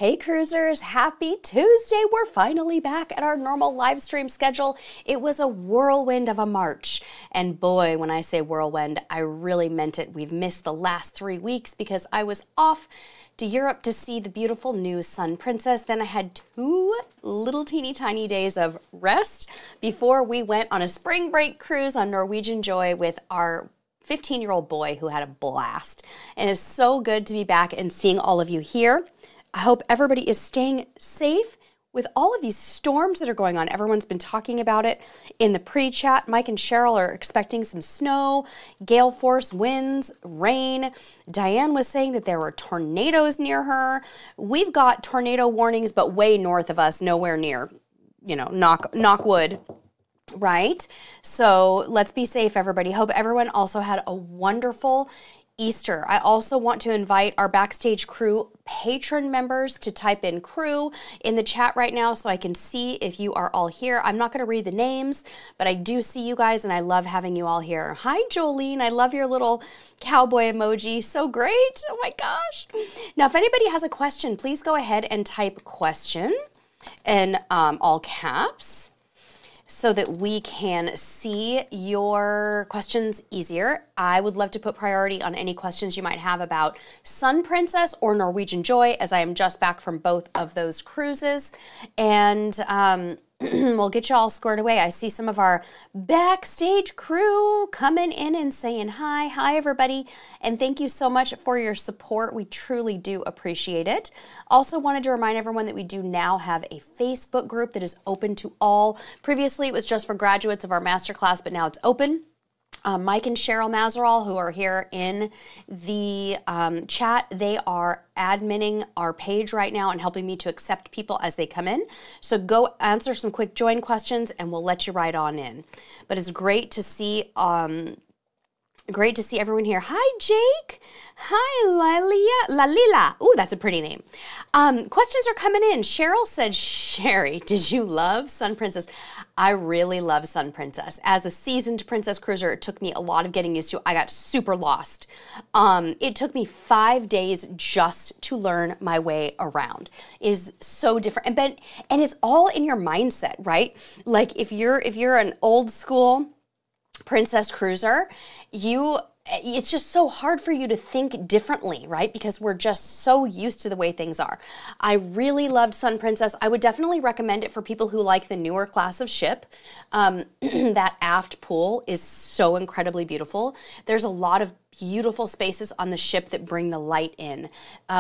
Hey cruisers, happy Tuesday. We're finally back at our normal live stream schedule. It was a whirlwind of a March. And boy, when I say whirlwind, I really meant it. We've missed the last 3 weeks because I was off to Europe to see the beautiful new Sun Princess. Then I had 2 little teeny tiny days of rest before we went on a spring break cruise on Norwegian Joy with our 15-year-old boy who had a blast. And it's so good to be back and seeing all of you here. I hope everybody is staying safe with all of these storms that are going on. Everyone's been talking about it in the pre-chat. Mike and Cheryl are expecting some snow, gale force winds, rain. Diane was saying that there were tornadoes near her. We've got tornado warnings, but way north of us, nowhere near, you know, knock wood. Right? So let's be safe, everybody. Hope everyone also had a wonderful Easter. I also want to invite our Backstage crew patron members to type in crew in the chat right now so I can see if you are all here. I'm not going to read the names, but I do see you guys and I love having you all here. Hi, Jolene. I love your little cowboy emoji. So great. Oh my gosh. Now, if anybody has a question, please go ahead and type question in all caps, so that we can see your questions easier. I would love to put priority on any questions you might have about Sun Princess or Norwegian Joy, as I am just back from both of those cruises. And we'll get you all squared away. I see some of our Backstage crew coming in and saying hi. Hi, everybody. And thank you so much for your support. We truly do appreciate it. Also wanted to remind everyone that we do now have a Facebook group that is open to all. Previously, it was just for graduates of our masterclass, but now it's open. Mike and Cheryl Mazeral, who are here in the chat, they are adminning our page right now and helping me to accept people as they come in. So go answer some quick join questions and we'll let you right on in. But it's great to see everyone here. Hi, Jake. Hi, Lalila. Ooh, that's a pretty name. Questions are coming in. Cheryl said, Sherry, did you love Sun Princess? I really love Sun Princess. As a seasoned Princess Cruiser, it took me a lot of getting used to. I got super lost. It took me 5 days just to learn my way around. It is so different. And it's all in your mindset, right? Like if you're an old school Princess Cruiser, it's just so hard for you to think differently, right? Because we're just so used to the way things are. I really loved Sun Princess. I would definitely recommend it for people who like the newer class of ship. That aft pool is so incredibly beautiful. There's a lot of beautiful spaces on the ship that bring the light in.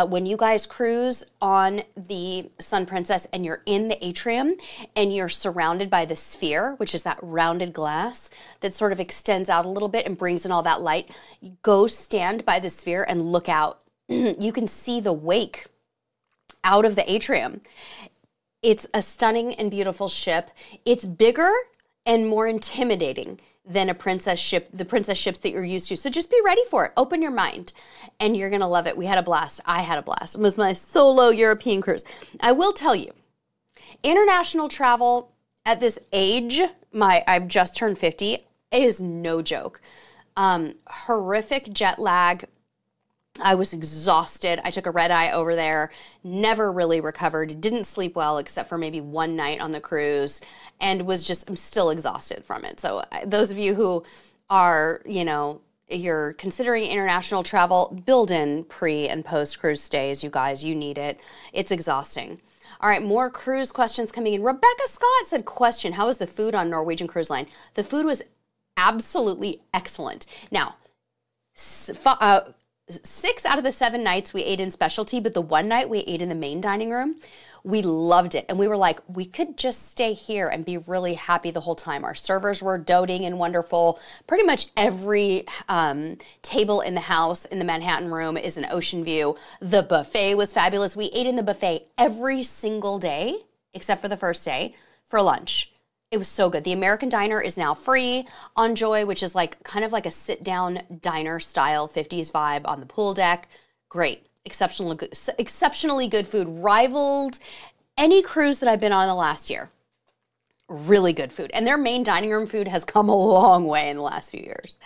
When you guys cruise on the Sun Princess and you're in the atrium and you're surrounded by the sphere, which is that rounded glass that sort of extends out a little bit and brings in all that light, go stand by the sphere and look out. You can see the wake out of the atrium. It's a stunning and beautiful ship. It's bigger and more intimidating than a princess ship, the princess ships that you're used to. So just be ready for it. Open your mind and you're going to love it. We had a blast. I had a blast. It was my solo European cruise. I will tell you, international travel at this age, I've just turned 50, is no joke. Horrific jet lag. I was exhausted. I took a red eye over there, never really recovered, didn't sleep well except for maybe one night on the cruise, and I'm still exhausted from it. So those of you who are, you're considering international travel, build in pre and post cruise stays, you guys. You need it. It's exhausting. All right, more cruise questions coming in. Rebecca Scott said, question, how was the food on Norwegian Cruise Line? The food was absolutely excellent. Now, 6 out of the 7 nights we ate in specialty, but the one night we ate in the main dining room, we loved it. And we were like, we could just stay here and be really happy the whole time. Our servers were doting and wonderful. Pretty much every table in the house in the Manhattan room is an ocean view. The buffet was fabulous. We ate in the buffet every single day, except for the first day, for lunch. It was so good. The American Diner is now free on Joy, which is kind of like a sit-down diner style 50s vibe on the pool deck. Great. Exceptionally good food. Rivaled any cruise that I've been on in the last year. really good food. And their main dining room food has come a long way in the last few years.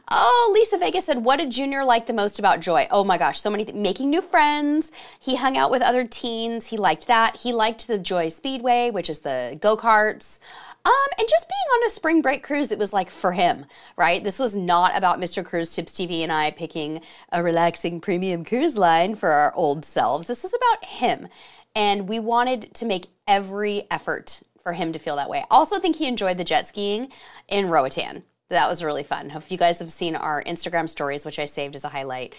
Oh, Lisa Vega said, what did Junior like the most about Joy? Oh my gosh, so many making new friends. He hung out with other teens. He liked that. He liked the Joy Speedway, which is the go-karts. And just being on a spring break cruise, it was like for him, right? This was not about Mr. Cruise Tips TV and I picking a relaxing premium cruise line for our old selves. This was about him. And we wanted to make every effort for him to feel that way. I also think he enjoyed the jet skiing in Roatan. That was really fun. If you guys have seen our Instagram stories, which I saved as a highlight,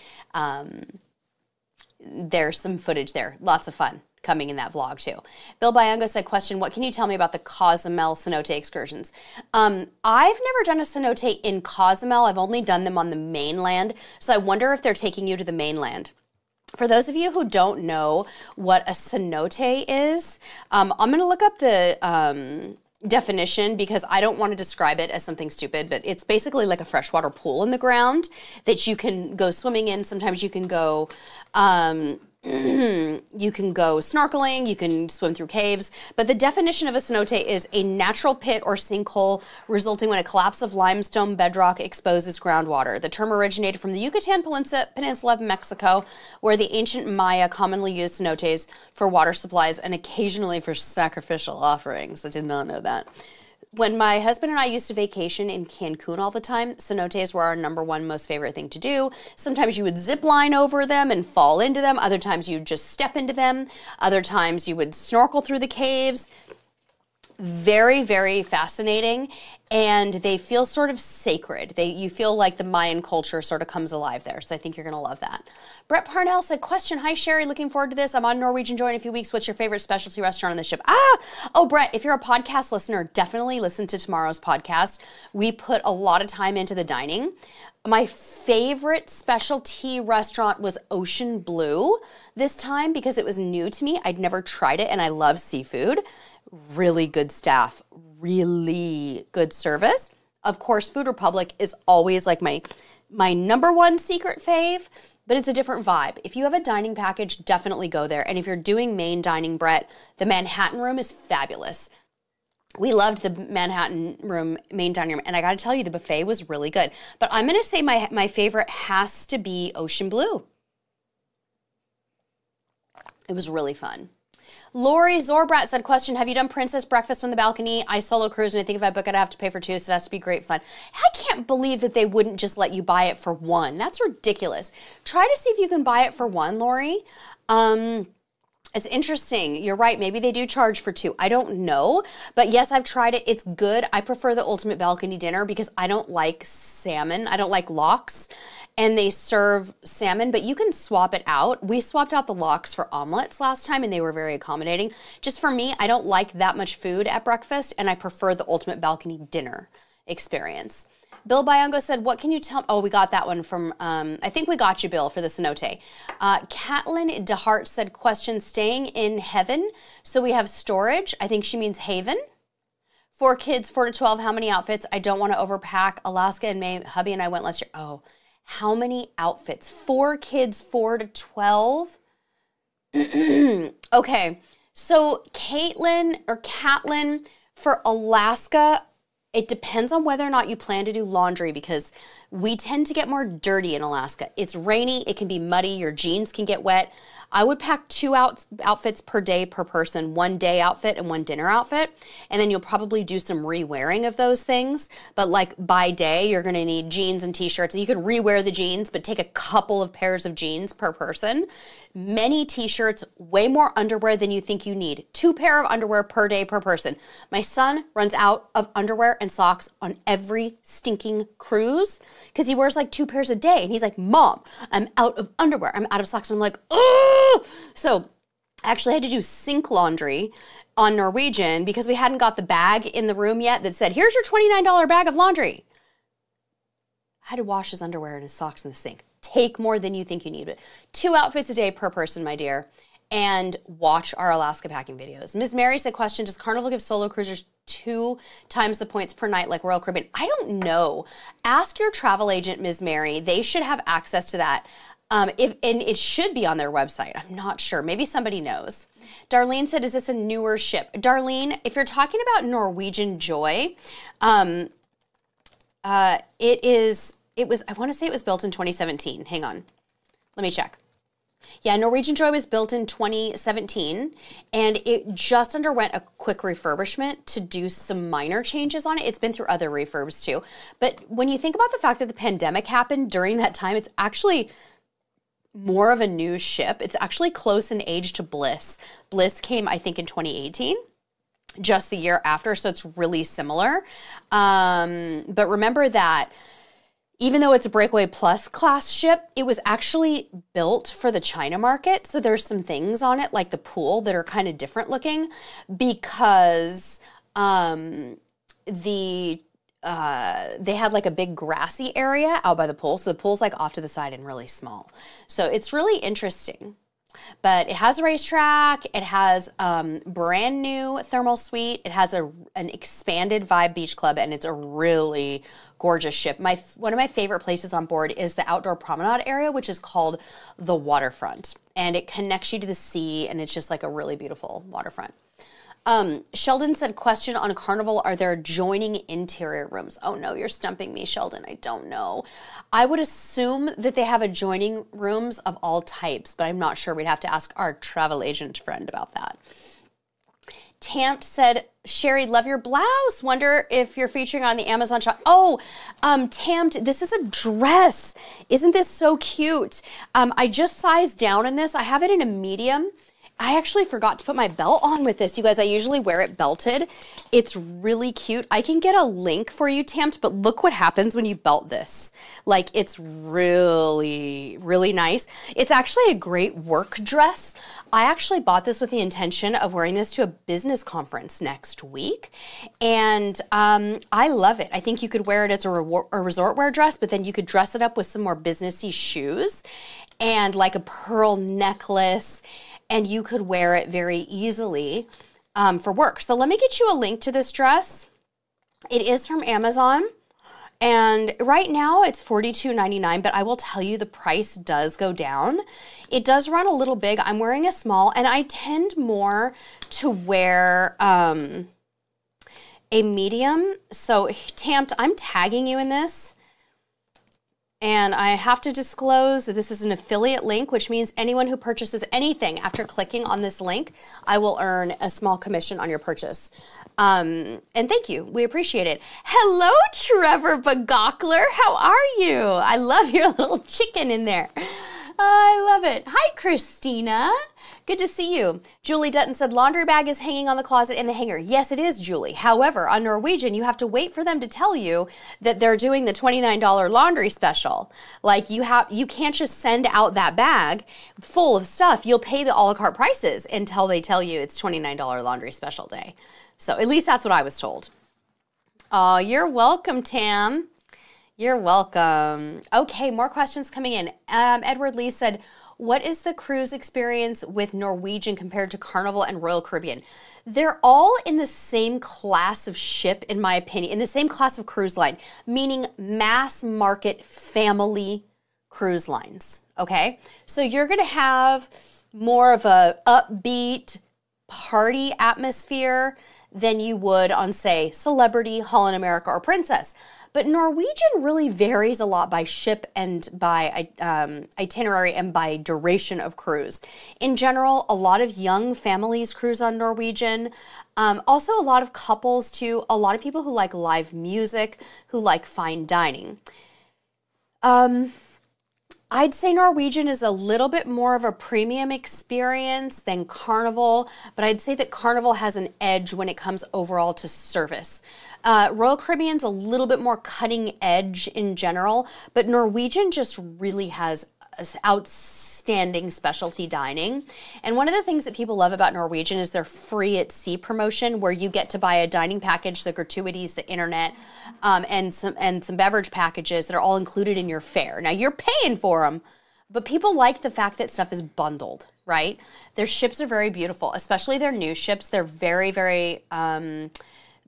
there's some footage there. Lots of fun coming in that vlog too. Bill Byungo said, question, what can you tell me about the Cozumel cenote excursions? I've never done a cenote in Cozumel. I've only done them on the mainland. So I wonder if they're taking you to the mainland. For those of you who don't know what a cenote is, I'm going to look up the definition because I don't want to describe it as something stupid, but it's basically like a freshwater pool in the ground that you can go swimming in. Sometimes you can go you can go snorkeling, you can swim through caves, but the definition of a cenote is a natural pit or sinkhole resulting when a collapse of limestone bedrock exposes groundwater. The term originated from the Yucatan Peninsula of Mexico, where the ancient Maya commonly used cenotes for water supplies and occasionally for sacrificial offerings. I did not know that. When my husband and I used to vacation in Cancun all the time, cenotes were our #1 most favorite thing to do. Sometimes you would zip line over them and fall into them. Other times you'd just step into them. Other times you would snorkel through the caves. Very, very fascinating. And they feel sort of sacred. You feel like the Mayan culture sort of comes alive there. So I think you're going to love that. Brett Parnell said, question, hi Sherry, looking forward to this. I'm on Norwegian Joy in a few weeks. What's your favorite specialty restaurant on the ship? Oh, Brett, if you're a podcast listener, definitely listen to tomorrow's podcast. We put a lot of time into the dining. My favorite specialty restaurant was Ocean Blue this time because it was new to me. I'd never tried it and I love seafood. Really good staff, really good service. Of course, Food Republic is always like my #1 secret fave, but it's a different vibe. If you have a dining package, definitely go there. And if you're doing main dining, Brett, the Manhattan room is fabulous. We loved the Manhattan room, main dining room, and I gotta tell you, the buffet was really good. But I'm gonna say my favorite has to be Ocean Blue. It was really fun. Lori Zorbrat said, question, have you done Princess Breakfast on the Balcony? I solo cruise, and I think if I book it, I have to pay for 2, so it has to be great fun. I can't believe that they wouldn't just let you buy it for 1. That's ridiculous. Try to see if you can buy it for 1, Lori. It's interesting. You're right. Maybe they do charge for 2. I don't know. But yes, I've tried it. It's good. I prefer the Ultimate Balcony Dinner because I don't like salmon. I don't like lox. And they serve salmon, but you can swap it out. We swapped out the lox for omelets last time, and they were very accommodating. Just for me, I don't like that much food at breakfast, and I prefer the Ultimate Balcony Dinner experience. Bill Byungo said, what can you tell? Oh, we got that one from, I think we got you, Bill, for the cenote. Catelyn DeHart said, question, staying in heaven, so we have storage. I think she means haven. 4 kids, 4 to 12, how many outfits? I don't want to overpack. Alaska in May, hubby and I went last year. Oh. How many outfits? 4 kids, 4 to 12? Okay, so Catelyn, for Alaska, it depends on whether or not you plan to do laundry because we tend to get more dirty in Alaska. It's rainy, it can be muddy, your jeans can get wet. I would pack 2 outfits per day per person, 1 day outfit and 1 dinner outfit, and then you'll probably do some re-wearing of those things. But like by day, you're gonna need jeans and t-shirts. You can re-wear the jeans, but take a couple of pairs of jeans per person. Many t-shirts, way more underwear than you think you need. 2 pair of underwear per day per person. My son runs out of underwear and socks on every stinking cruise because he wears like 2 pairs a day. And he's like, Mom, I'm out of underwear. I'm out of socks. And I'm like, oh! So I actually had to do sink laundry on Norwegian because we hadn't got the bag in the room yet that said, here's your $29 bag of laundry. I had to wash his underwear and his socks in the sink. Take more than you think you need. 2 outfits a day per person, my dear. And watch our Alaska packing videos. Ms. Mary said, question, does Carnival give solo cruisers 2 times the points per night like Royal Caribbean? I don't know. Ask your travel agent, Ms. Mary. They should have access to that. And it should be on their website. I'm not sure. Maybe somebody knows. Darlene said, is this a newer ship? Darlene, if you're talking about Norwegian Joy, I want to say it was built in 2017. Hang on. Let me check. Yeah, Norwegian Joy was built in 2017, and it just underwent a quick refurbishment to do some minor changes on it. It's been through other refurbs too. But when you think about the fact that the pandemic happened during that time, it's actually more of a new ship. It's actually close in age to Bliss. Bliss came, I think, in 2018. Just the year after, so it's really similar. But remember that even though it's a Breakaway Plus class ship, it was actually built for the China market. So there's some things on it, like the pool, that are kind of different looking because they had like a big grassy area out by the pool. So the pool's like off to the side and really small. So it's really interesting. But it has a racetrack, it has brand new thermal suite, it has an expanded Vibe Beach Club, and it's a really gorgeous ship. One of my favorite places on board is the outdoor promenade area, which is called the Waterfront. And it connects you to the sea, and it's just like a really beautiful waterfront. Sheldon said, question on Carnival, are there adjoining interior rooms? Oh no, you're stumping me, Sheldon. I don't know. I would assume that they have adjoining rooms of all types, but I'm not sure. We'd have to ask our travel agent friend about that. Tamped said, Sherry, love your blouse. Wonder if you're featuring on the Amazon shop. Oh, Tamped, this is a dress. Isn't this so cute? I just sized down in this. I have it in a medium. I actually forgot to put my belt on with this. You guys, I usually wear it belted. It's really cute. I can get a link for you, Tamped, but look what happens when you belt this. Like, it's really, really nice. It's actually a great work dress. I actually bought this with the intention of wearing this to a business conference next week, and I love it. I think you could wear it as a resort wear dress, but then you could dress it up with some more businessy shoes and like a pearl necklace, and you could wear it very easily for work. So let me get you a link to this dress. It is from Amazon, and right now it's $42.99, but I will tell you the price does go down. It does run a little big. I'm wearing a small, and I tend more to wear a medium. So Tamped, I'm tagging you in this. And I have to disclose that this is an affiliate link, which means anyone who purchases anything after clicking on this link, I will earn a small commission on your purchase. And thank you. We appreciate it. Hello, Trevor Bagockler. How are you? I love your little chicken in there. I love it. Hi, Christina. Good to see you. Julie Dutton said, laundry bag is hanging on the closet in the hanger. Yes, it is, Julie. However, on Norwegian, you have to wait for them to tell you that they're doing the $29 laundry special. Like, you can't just send out that bag full of stuff. You'll pay the a la carte prices until they tell you it's $29 laundry special day. So at least that's what I was told. Oh, you're welcome, Tam. You're welcome. Okay, more questions coming in. Edward Lee said, what is the cruise experience with Norwegian compared to Carnival and Royal Caribbean? They're all in the same class of ship, in my opinion, in the same class of cruise line, meaning mass market family cruise lines, okay? So you're gonna have more of a upbeat party atmosphere than you would on, say, Celebrity, Holland America, or Princess. But Norwegian really varies a lot by ship and by itinerary and by duration of cruise. In general, a lot of young families cruise on Norwegian. Also a lot of couples too. A lot of people who like live music, who like fine dining. I'd say Norwegian is a little bit more of a premium experience than Carnival, but I'd say that Carnival has an edge when it comes overall to service. Royal Caribbean's a little bit more cutting edge in general, but Norwegian just really has outstanding specialty dining. And one of the things that people love about Norwegian is their free at sea promotion, where you get to buy a dining package, the gratuities, the internet, and some beverage packages that are all included in your fare. Now you're paying for them, but people like the fact that stuff is bundled, right? Their ships are very beautiful, especially their new ships. They're very, very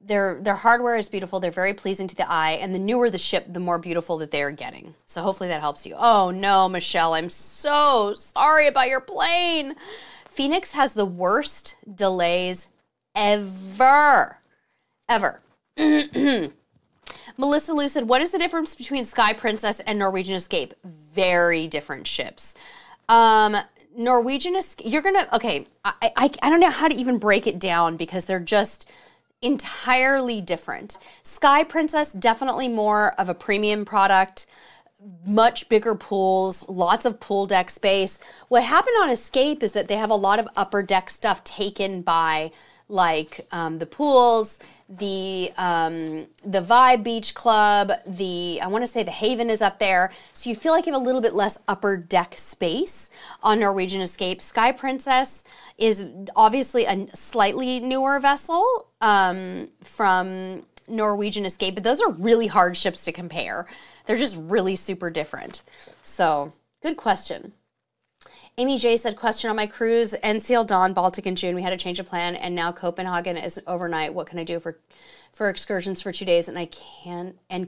Their hardware is beautiful. They're very pleasing to the eye. And the newer the ship, the more beautiful that they are getting. So hopefully that helps you. Oh no, Michelle, I'm so sorry about your plane. Phoenix has the worst delays ever. Ever. Melissa Lucid, what is the difference between Sky Princess and Norwegian Escape? Very different ships. Norwegian Escape, you're gonna, okay, I don't know how to even break it down because they're just entirely different. Sky Princess, definitely more of a premium product, much bigger pools, lots of pool deck space. What happened on Escape is that they have a lot of upper deck stuff taken by like the pools, the Vibe Beach Club, I want to say the Haven is up there. So you feel like you have a little bit less upper deck space on Norwegian Escape. Sky Princess is obviously a slightly newer vessel from Norwegian Escape, but those are really hard ships to compare. They're just really super different. So good question. Amy J said, question on my cruise, NCL Dawn, Baltic in June. We had to change a plan, and now Copenhagen is overnight. What can I do for excursions for 2 days? And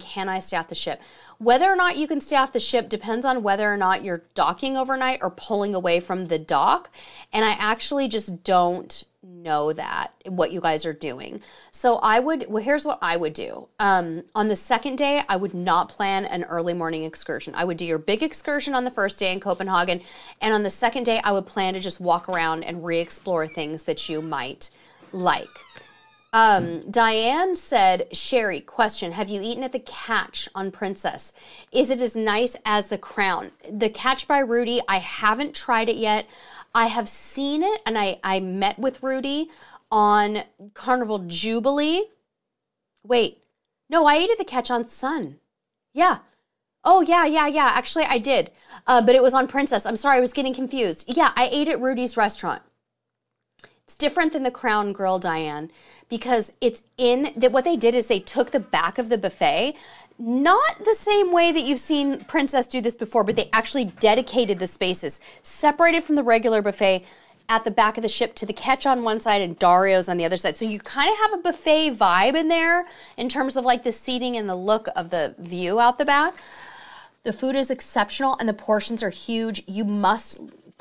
can I stay off the ship? Whether or not you can stay off the ship depends on whether or not you're docking overnight or pulling away from the dock. And I actually just don't know that, what you guys are doing. So here's what I would do. On the second day, I would not plan an early morning excursion. I would do your big excursion on the first day in Copenhagen. And on the second day, I would plan to just walk around and re-explore things that you might like. Diane said, Sherry, question, have you eaten at the Catch on Princess? Is it as nice as the Crown? The Catch by Rudy, I haven't tried it yet. I have seen it, and I met with Rudy on Carnival Jubilee. Wait, no, I ate at the Catch on Sun. Yeah. Oh, yeah. Actually, I did, but it was on Princess. I'm sorry, I was getting confused. Yeah, I ate at Rudy's restaurant. It's different than the Crown Grill, Diane, because what they did is they took the back of the buffet, not the same way that you've seen Princess do this before, but they actually dedicated the spaces, separated from the regular buffet at the back of the ship to the Catch on one side and Dario's on the other side. So you kind of have a buffet vibe in there in terms of like the seating and the look of the view out the back. The food is exceptional and the portions are huge. You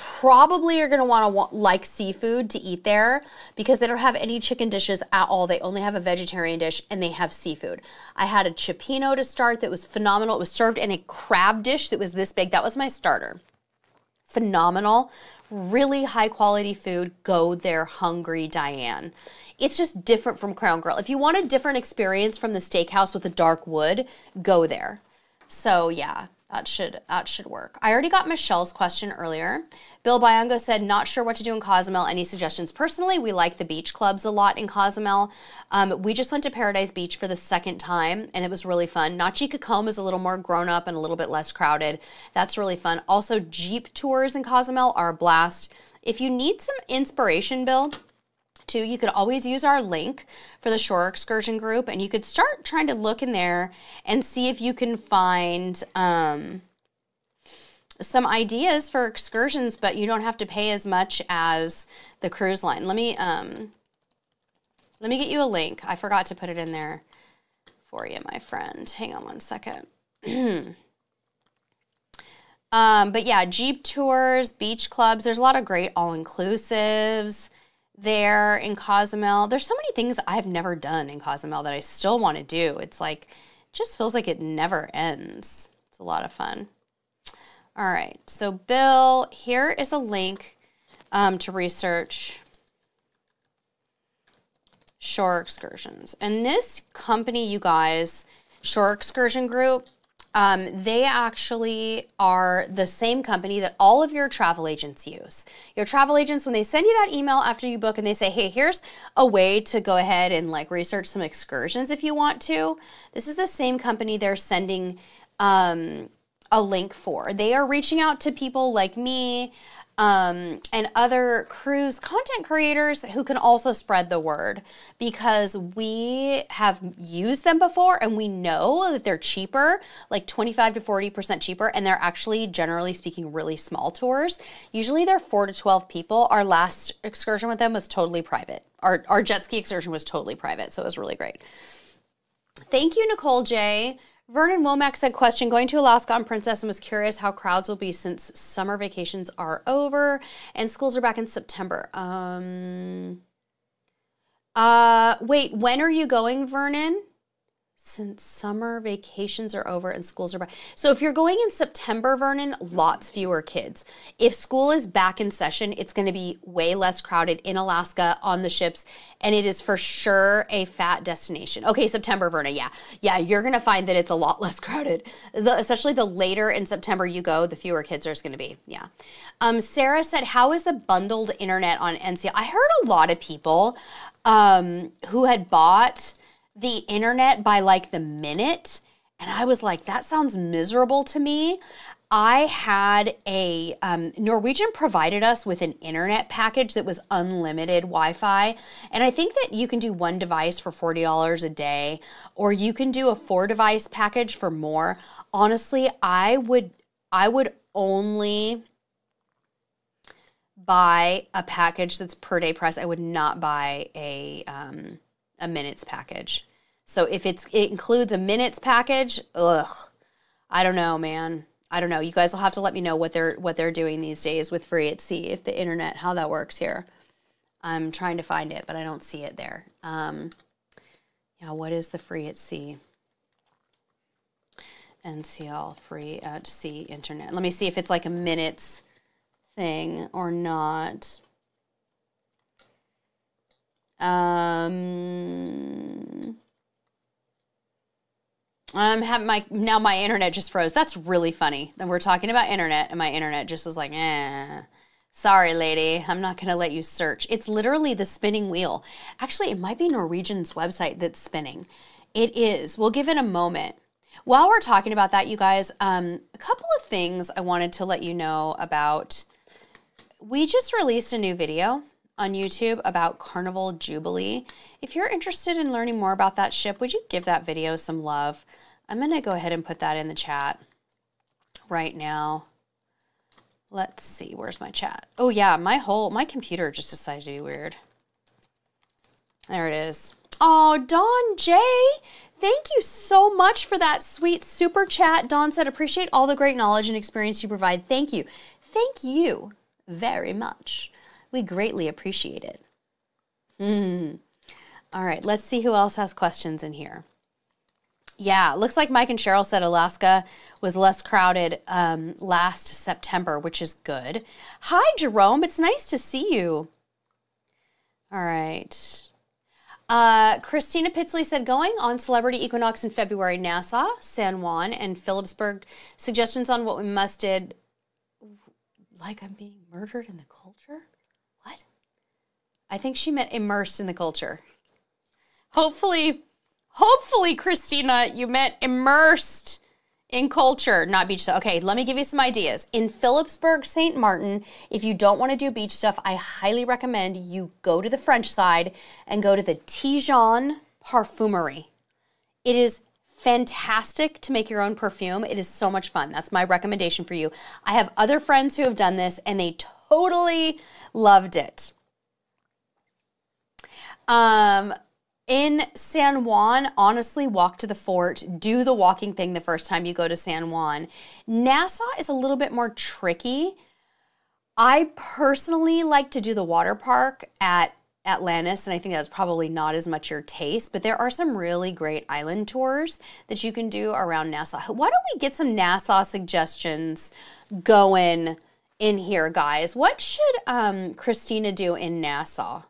probably are going to want to like seafood to eat there because they don't have any chicken dishes at all. They only have a vegetarian dish and they have seafood. I had a cioppino to start that was phenomenal. It was served in a crab dish that was this big. That was my starter. Phenomenal. Really high quality food. Go there hungry, Diane. It's just different from Crown Grill. If you want a different experience from the steakhouse with the dark wood, go there. So yeah, that should work. I already got Michelle's question earlier. Bill Biongo said, not sure what to do in Cozumel. Any suggestions? Personally, we like the beach clubs a lot in Cozumel. We just went to Paradise Beach for the second time, and it was really fun. Nachi Cacombe is a little more grown up and a little bit less crowded. That's really fun. Also, Jeep tours in Cozumel are a blast. If you need some inspiration, Bill, too, you could always use our link for the shore excursion group, and you could start trying to look in there and see if you can find some ideas for excursions, but you don't have to pay as much as the cruise line. Let me get you a link. I forgot to put it in there for you, my friend. Hang on one second. But yeah, Jeep tours, beach clubs. There's a lot of great all-inclusives there in Cozumel. There's so many things I've never done in Cozumel that I still want to do. It's like, it just feels like it never ends. It's a lot of fun. All right, so Bill, here is a link to research shore excursions. And this company, you guys, Shore Excursion Group, they actually are the same company that all of your travel agents use. Your travel agents, when they send you that email after you book and they say, hey, here's a way to go ahead and like research some excursions if you want to, this is the same company they're sending a link for. They are reaching out to people like me and other cruise content creators who can also spread the word, because we have used them before and we know that they're cheaper, like 25 to 40% cheaper, and they're actually, generally speaking, really small tours. Usually they're 4 to 12 people. Our last excursion with them was totally private. Our jet ski excursion was totally private, so it was really great. Thank you, Nicole J. Vernon Womack said, question, going to Alaska on Princess and was curious how crowds will be since summer vacations are over and schools are back in September. Wait, when are you going, Vernon? Since summer vacations are over and schools are back. So if you're going in September, Vernon, lots fewer kids. If school is back in session, it's going to be way less crowded in Alaska on the ships, and it is for sure a fat destination. Okay, September, Vernon, yeah. Yeah, you're going to find that it's a lot less crowded. Especially the later in September you go, the fewer kids there's going to be, yeah. Sarah said, how is the bundled internet on NCL? I heard a lot of people who had bought the internet by like the minute, and I was like, that sounds miserable to me. I had a, Norwegian provided us with an internet package that was unlimited Wi-Fi, and I think that you can do one device for $40 a day, or you can do a 4-device package for more. Honestly, I would only buy a package that's per day price. I would not buy a minutes package. So if it includes a minutes package, I don't know, man. I don't know. You guys will have to let me know what they're doing these days with free at sea, if the internet, how that works here. I'm trying to find it, but I don't see it there. Yeah, what is the free at sea? NCL free at sea internet. Let me see if it's like a minutes thing or not. Now my internet just froze. That's really funny. Then we're talking about internet and my internet just was like, sorry, lady. I'm not going to let you search. It's literally the spinning wheel. Actually, it might be Norwegian's website that's spinning. It is. We'll give it a moment. While we're talking about that, you guys, a couple of things I wanted to let you know about. We just released a new video on YouTube about Carnival Jubilee. If you're interested in learning more about that ship, would you give that video some love? I'm going to go ahead and put that in the chat right now. Let's see, where's my chat? Oh yeah, my computer just decided to be weird. There it is. Oh, Dawn J, thank you so much for that sweet super chat. Dawn said, appreciate all the great knowledge and experience you provide. Thank you. Thank you very much. We greatly appreciate it. All right, let's see who else has questions in here. Yeah, looks like Mike and Cheryl said Alaska was less crowded last September, which is good. Hi, Jerome. It's nice to see you. All right. Christina Pitsley said, going on Celebrity Equinox in February, Nassau, San Juan, and Phillipsburg. Suggestions on what we must did. Like I'm being murdered in the culture? What? I think she meant immersed in the culture. Hopefully, Christina, you meant immersed in culture, not beach stuff. Okay, let me give you some ideas. In Phillipsburg, St. Martin, if you don't want to do beach stuff, I highly recommend you go to the French side and go to the Tijon Parfumerie. It is fantastic to make your own perfume. It is so much fun. That's my recommendation for you. I have other friends who have done this and they totally loved it. In San Juan, honestly, walk to the fort, do the walking thing the first time you go to San Juan. Nassau is a little bit more tricky. I personally like to do the water park at Atlantis, and I think that's probably not as much your taste, but there are some really great island tours that you can do around Nassau. Why don't we get some Nassau suggestions going in here, guys? What should Christina do in Nassau?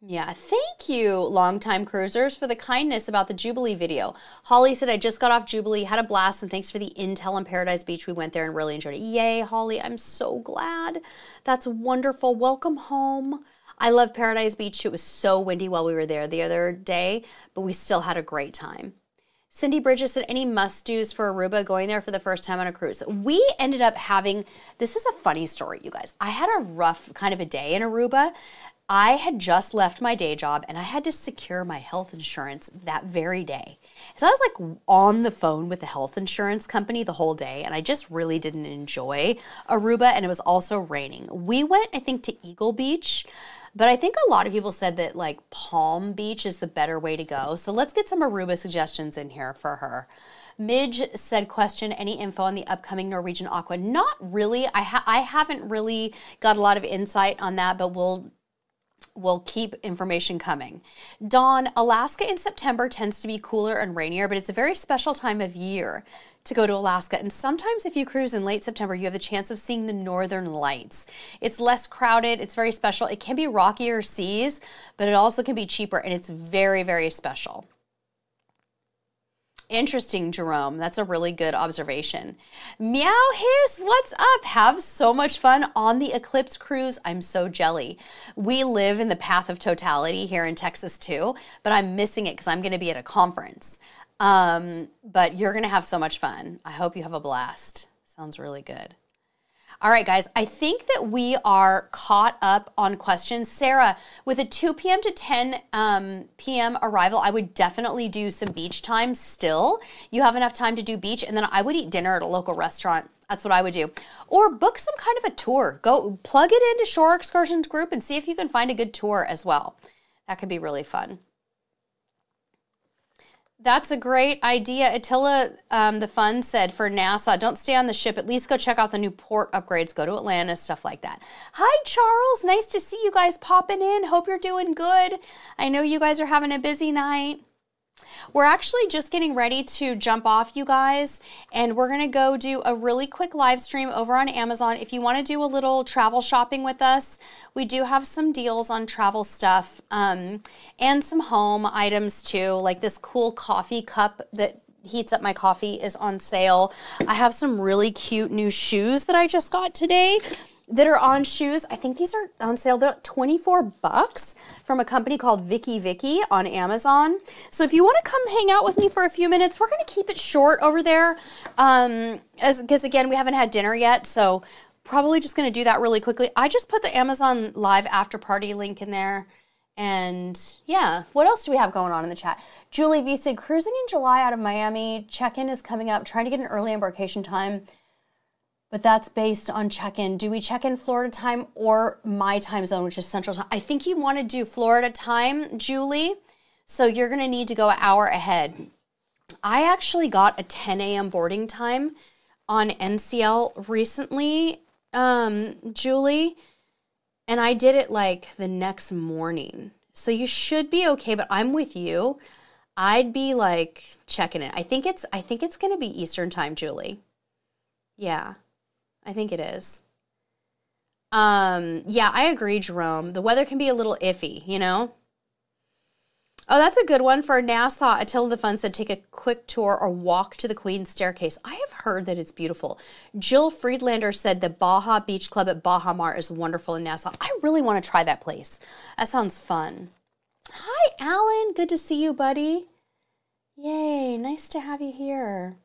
Yeah, thank you, longtime cruisers, for the kindness about the Jubilee video. Holly said, I just got off Jubilee, had a blast, and thanks for the intel on Paradise Beach. We went there and really enjoyed it. Yay, Holly, I'm so glad. That's wonderful. Welcome home. I love Paradise Beach. It was so windy while we were there the other day, but we still had a great time. Cindy Bridges said, any must-dos for Aruba going there for the first time on a cruise? We ended up having, this is a funny story, you guys. I had a rough kind of a day in Aruba. I had just left my day job and I had to secure my health insurance that very day. So I was like on the phone with the health insurance company the whole day, and I just really didn't enjoy Aruba, and it was also raining. We went, I think, to Eagle Beach, but I think a lot of people said that like Palm Beach is the better way to go. So let's get some Aruba suggestions in here for her. Midge said, question, any info on the upcoming Norwegian Aqua? Not really. I haven't really got a lot of insight on that, but we'll keep information coming. Dawn, Alaska in September tends to be cooler and rainier, but it's a very special time of year to go to Alaska. And sometimes if you cruise in late September, you have the chance of seeing the northern lights. It's less crowded. It's very special. It can be rockier seas, but it also can be cheaper, and it's very, very special. Interesting, Jerome. That's a really good observation. Meow Hiss, what's up? Have so much fun on the Eclipse cruise. I'm so jelly. We live in the path of totality here in Texas too, but I'm missing it because I'm going to be at a conference. But you're going to have so much fun. I hope you have a blast. Sounds really good. All right, guys, I think that we are caught up on questions. Sarah, with a 2 p.m. to 10 p.m. arrival, I would definitely do some beach time still. You have enough time to do beach, and then I would eat dinner at a local restaurant. That's what I would do. Or book some kind of a tour. Go plug it into Shore Excursions group and see if you can find a good tour as well. That could be really fun. That's a great idea. Attila, the fun said for NASA, don't stay on the ship. At least go check out the new port upgrades. Go to Atlanta, stuff like that. Hi, Charles. Nice to see you guys popping in. Hope you're doing good. I know you guys are having a busy night. We're actually just getting ready to jump off, you guys, and we're going to go do a really quick live stream over on Amazon. If you want to do a little travel shopping with us, we do have some deals on travel stuff and some home items too, like this cool coffee cup that heats up my coffee is on sale. I have some really cute new shoes that I just got today that are on shoes. I think these are on sale. They're 24 bucks from a company called Vicky on Amazon. So if you want to come hang out with me for a few minutes, we're going to keep it short over there because again, we haven't had dinner yet. So probably just going to do that really quickly. I just put the Amazon Live after party link in there. And yeah, what else do we have going on in the chat? Julie V said, cruising in July out of Miami. Check-in is coming up. Trying to get an early embarkation time. But that's based on check-in. Do we check in Florida time or my time zone, which is Central Time? I think you want to do Florida time, Julie. So you're going to need to go an hour ahead. I actually got a 10 a.m. boarding time on NCL recently, Julie. And I did it like the next morning. So you should be okay, but I'm with you. I'd be like checking it. I think it's going to be Eastern time, Julie. Yeah. I think it is. Yeah, I agree, Jerome. The weather can be a little iffy, you know? Oh, that's a good one for Nassau. Attila the Fun said, take a quick tour or walk to the Queen's Staircase. I have heard that it's beautiful. Jill Friedlander said the Baja Beach Club at Baja Mar is wonderful in Nassau. I really want to try that place. That sounds fun. Hi, Alan. Good to see you, buddy. Yay, nice to have you here.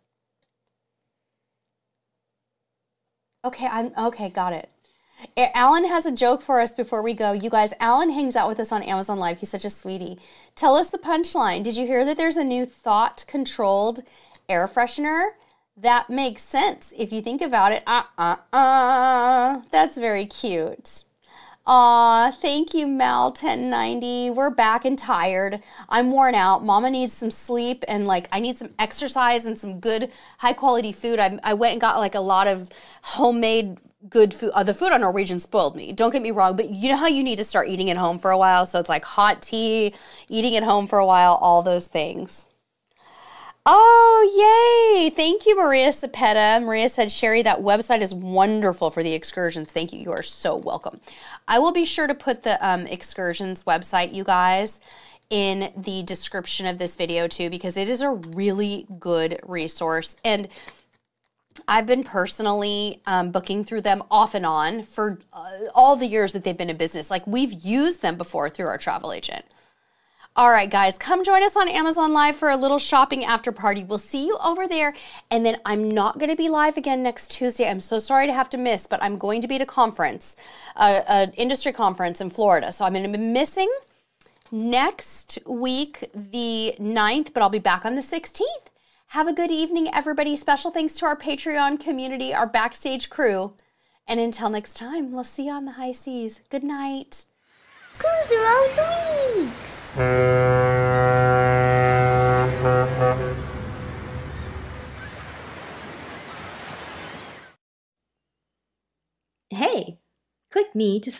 Okay, got it. Alan has a joke for us before we go. You guys, Alan hangs out with us on Amazon Live. He's such a sweetie. Tell us the punchline. Did you hear that there's a new thought-controlled air freshener? That makes sense if you think about it. That's very cute. Aw, thank you, Mal1090. We're back and tired. I'm worn out. Mama needs some sleep and I need some exercise and some good high quality food. I went and got a lot of homemade good food. The food on Norwegian spoiled me. Don't get me wrong, but you know how you need to start eating at home for a while? So it's like hot tea, eating at home for a while, all those things. Oh, yay. Thank you, Maria Cepeda. Maria said, Sherry, that website is wonderful for the excursions. Thank you. You are so welcome. I will be sure to put the excursions website, you guys, in the description of this video too, because it is a really good resource. And I've been personally booking through them off and on for all the years that they've been in business. We've used them before through our travel agent. All right, guys, come join us on Amazon Live for a little shopping after party. We'll see you over there. And then I'm not going to be live again next Tuesday. I'm so sorry to have to miss, but I'm going to be at a conference, an industry conference in Florida. So I'm going to be missing next week, the 9th, but I'll be back on the 16th. Have a good evening, everybody. Special thanks to our Patreon community, our Backstage crew. And until next time, we'll see you on the high seas. Good night. Cruiser of the week. Hey, click me to subscribe.